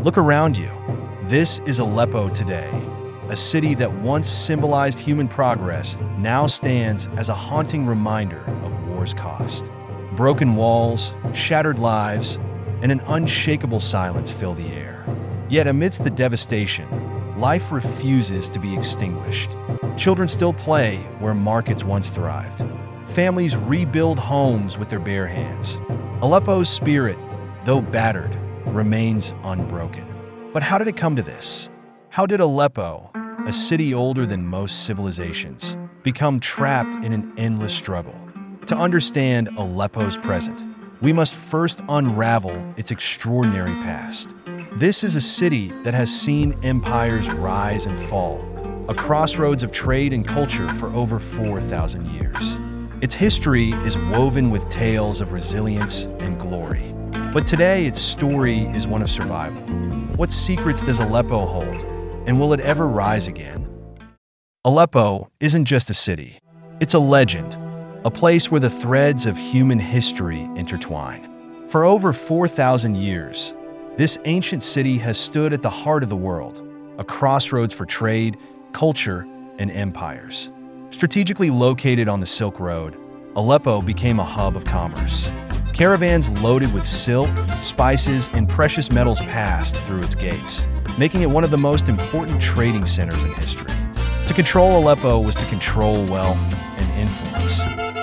Look around you. This is Aleppo today. A city that once symbolized human progress now stands as a haunting reminder of war's cost. Broken walls, shattered lives, and an unshakable silence fill the air. Yet amidst the devastation, life refuses to be extinguished. Children still play where markets once thrived. Families rebuild homes with their bare hands. Aleppo's spirit, though battered, remains unbroken. But how did it come to this? How did Aleppo, a city older than most civilizations, become trapped in an endless struggle? To understand Aleppo's present, we must first unravel its extraordinary past. This is a city that has seen empires rise and fall, a crossroads of trade and culture for over 4,000 years. Its history is woven with tales of resilience and glory. But today, its story is one of survival. What secrets does Aleppo hold, and will it ever rise again? Aleppo isn't just a city. It's a legend, a place where the threads of human history intertwine. For over 4,000 years, this ancient city has stood at the heart of the world, a crossroads for trade, culture, and empires. Strategically located on the Silk Road, Aleppo became a hub of commerce. Caravans loaded with silk, spices, and precious metals passed through its gates, making it one of the most important trading centers in history. To control Aleppo was to control wealth and influence.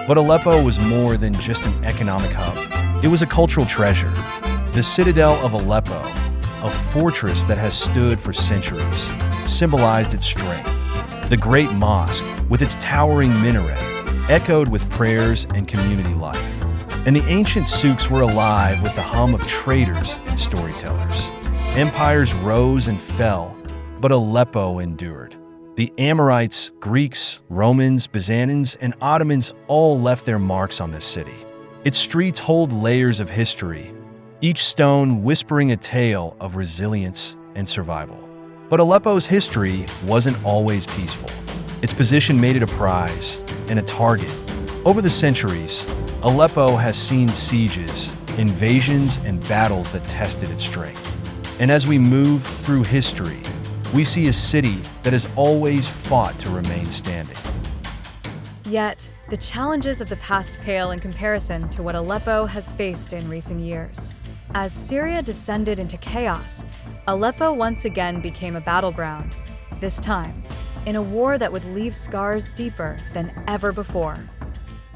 But Aleppo was more than just an economic hub. It was a cultural treasure. The citadel of Aleppo, a fortress that has stood for centuries, symbolized its strength. The Great Mosque, with its towering minaret, echoed with prayers and community life. And the ancient souks were alive with the hum of traders and storytellers. Empires rose and fell, but Aleppo endured. The Amorites, Greeks, Romans, Byzantines, and Ottomans all left their marks on this city. Its streets hold layers of history, each stone whispering a tale of resilience and survival. But Aleppo's history wasn't always peaceful. Its position made it a prize and a target. Over the centuries, Aleppo has seen sieges, invasions, and battles that tested its strength. And as we move through history, we see a city that has always fought to remain standing. Yet, the challenges of the past pale in comparison to what Aleppo has faced in recent years. As Syria descended into chaos, Aleppo once again became a battleground, this time in a war that would leave scars deeper than ever before.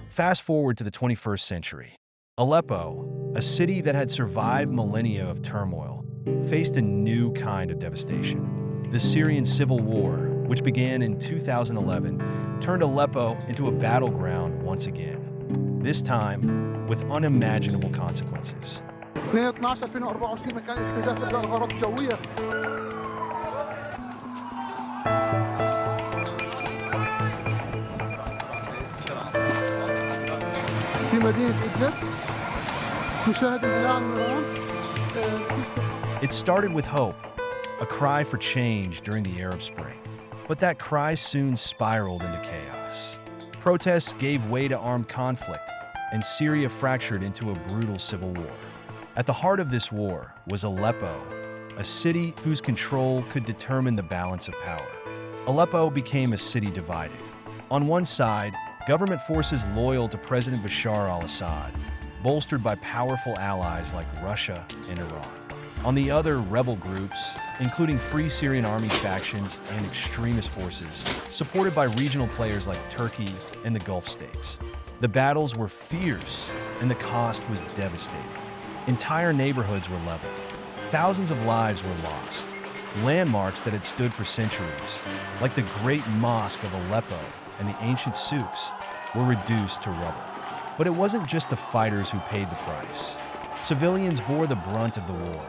Fast forward to the 21st century. Aleppo, a city that had survived millennia of turmoil, faced a new kind of devastation. The Syrian Civil War, which began in 2011, turned Aleppo into a battleground once again, this time with unimaginable consequences. 2/12/2024 مكان استهداف إحدى الغارات الجوية. في مدينة إدلب نشاهد اندلاع النيران. It started with hope, a cry for change during the Arab Spring. But that cry soon spiraled into chaos. Protests gave way to armed conflict, and Syria fractured into a brutal civil war. At the heart of this war was Aleppo, a city whose control could determine the balance of power. Aleppo became a city divided. On one side, government forces loyal to President Bashar al-Assad, bolstered by powerful allies like Russia and Iran. On the other, rebel groups, including Free Syrian Army factions and extremist forces, supported by regional players like Turkey and the Gulf states. The battles were fierce, and the cost was devastating. Entire neighborhoods were leveled. Thousands of lives were lost. Landmarks that had stood for centuries, like the Great Mosque of Aleppo and the ancient souks, were reduced to rubble. But it wasn't just the fighters who paid the price. Civilians bore the brunt of the war.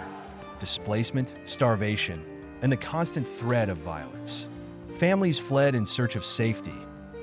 Displacement, starvation, and the constant threat of violence. Families fled in search of safety,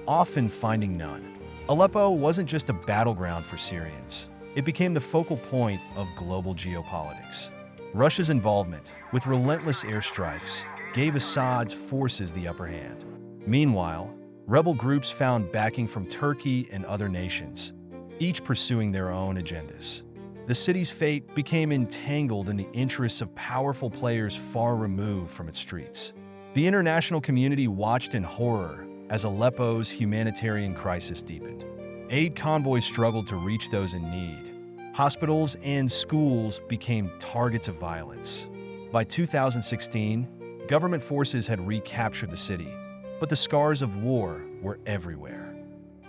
often finding none. Aleppo wasn't just a battleground for Syrians. It became the focal point of global geopolitics. Russia's involvement, with relentless airstrikes, gave Assad's forces the upper hand. Meanwhile, rebel groups found backing from Turkey and other nations, each pursuing their own agendas. the city's fate became entangled in the interests of powerful players far removed from its streets. The international community watched in horror as Aleppo's humanitarian crisis deepened. Aid convoys struggled to reach those in need. Hospitals and schools became targets of violence. By 2016, government forces had recaptured the city, but the scars of war were everywhere.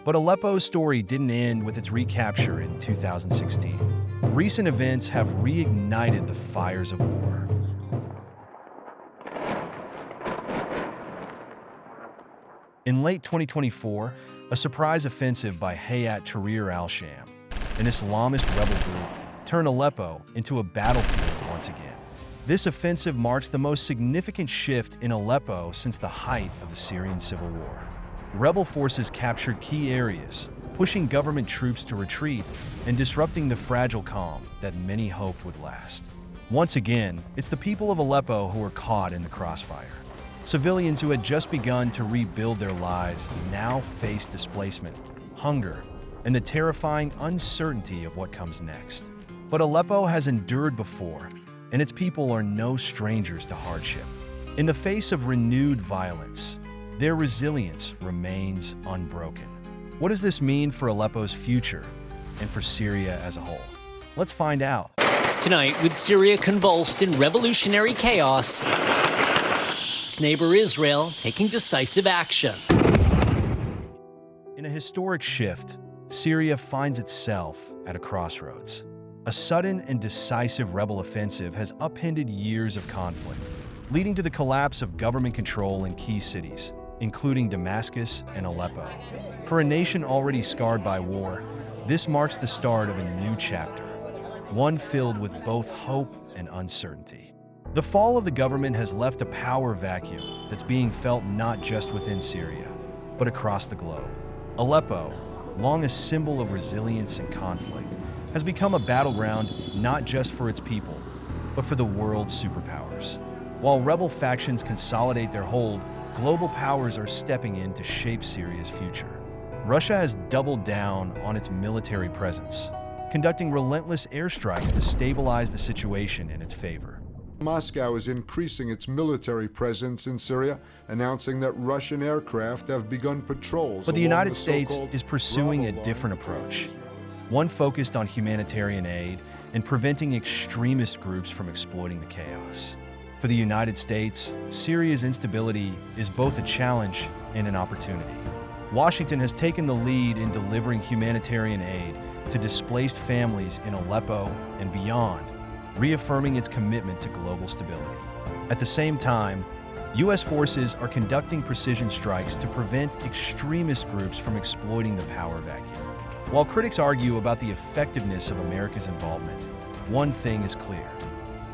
But Aleppo's story didn't end with its recapture in 2016. Recent events have reignited the fires of war. In late 2024, a surprise offensive by Hayat Tahrir al-Sham, an Islamist rebel group, turned Aleppo into a battlefield once again. This offensive marks the most significant shift in Aleppo since the height of the Syrian Civil War. Rebel forces captured key areas, pushing government troops to retreat and disrupting the fragile calm that many hoped would last. Once again, it's the people of Aleppo who are caught in the crossfire. Civilians who had just begun to rebuild their lives now face displacement, hunger, and the terrifying uncertainty of what comes next. But Aleppo has endured before, and its people are no strangers to hardship. In the face of renewed violence, their resilience remains unbroken. What does this mean for Aleppo's future and for Syria as a whole? Let's find out. Tonight, with Syria convulsed in revolutionary chaos, its neighbor Israel taking decisive action. In a historic shift, Syria finds itself at a crossroads. A sudden and decisive rebel offensive has upended years of conflict, leading to the collapse of government control in key cities, including Damascus and Aleppo. For a nation already scarred by war, this marks the start of a new chapter, one filled with both hope and uncertainty. The fall of the government has left a power vacuum that's being felt not just within Syria, but across the globe. Aleppo, long a symbol of resilience and conflict, has become a battleground not just for its people, but for the world's superpowers. While rebel factions consolidate their hold, global powers are stepping in to shape Syria's future. Russia has doubled down on its military presence, conducting relentless airstrikes to stabilize the situation in its favor. Moscow is increasing its military presence in Syria, announcing that Russian aircraft have begun patrols. But the United States is pursuing a different approach, one focused on humanitarian aid and preventing extremist groups from exploiting the chaos. For the United States, Syria's instability is both a challenge and an opportunity. Washington has taken the lead in delivering humanitarian aid to displaced families in Aleppo and beyond, reaffirming its commitment to global stability. At the same time, U.S. forces are conducting precision strikes to prevent extremist groups from exploiting the power vacuum. While critics argue about the effectiveness of America's involvement, one thing is clear.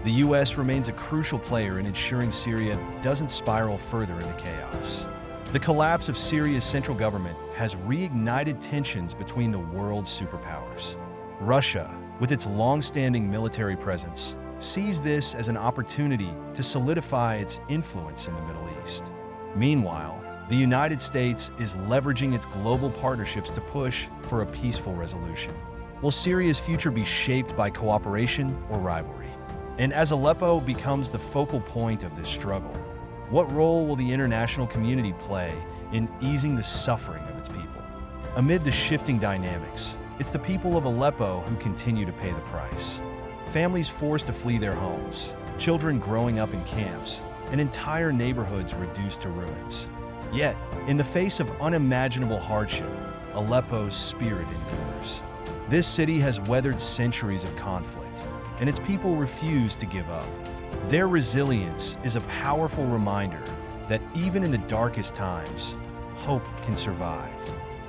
The U.S. remains a crucial player in ensuring Syria doesn't spiral further into chaos. The collapse of Syria's central government has reignited tensions between the world's superpowers. Russia, with its long-standing military presence, sees this as an opportunity to solidify its influence in the Middle East. Meanwhile, the United States is leveraging its global partnerships to push for a peaceful resolution. Will Syria's future be shaped by cooperation or rivalry? And as Aleppo becomes the focal point of this struggle, what role will the international community play in easing the suffering of its people? Amid the shifting dynamics, it's the people of Aleppo who continue to pay the price. Families forced to flee their homes, children growing up in camps, and entire neighborhoods reduced to ruins. Yet, in the face of unimaginable hardship, Aleppo's spirit endures. This city has weathered centuries of conflict, and its people refuse to give up. Their resilience is a powerful reminder that even in the darkest times, hope can survive.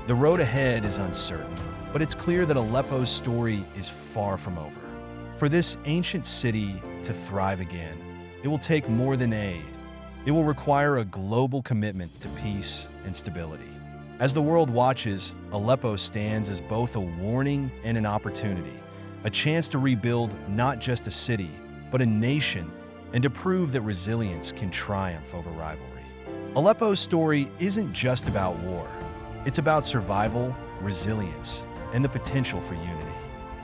The road ahead is uncertain, but it's clear that Aleppo's story is far from over. For this ancient city to thrive again, it will take more than aid. It will require a global commitment to peace and stability. As the world watches, Aleppo stands as both a warning and an opportunity, a chance to rebuild not just a city, but a nation, and to prove that resilience can triumph over rivalry. Aleppo's story isn't just about war. It's about survival, resilience, and the potential for unity.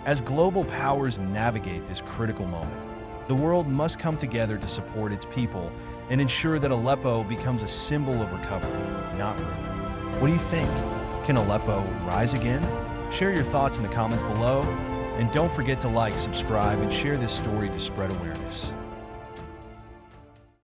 As global powers navigate this critical moment, the world must come together to support its people and ensure that Aleppo becomes a symbol of recovery, not ruin. What do you think? Can Aleppo rise again? Share your thoughts in the comments below, and don't forget to like, subscribe, and share this story to spread awareness.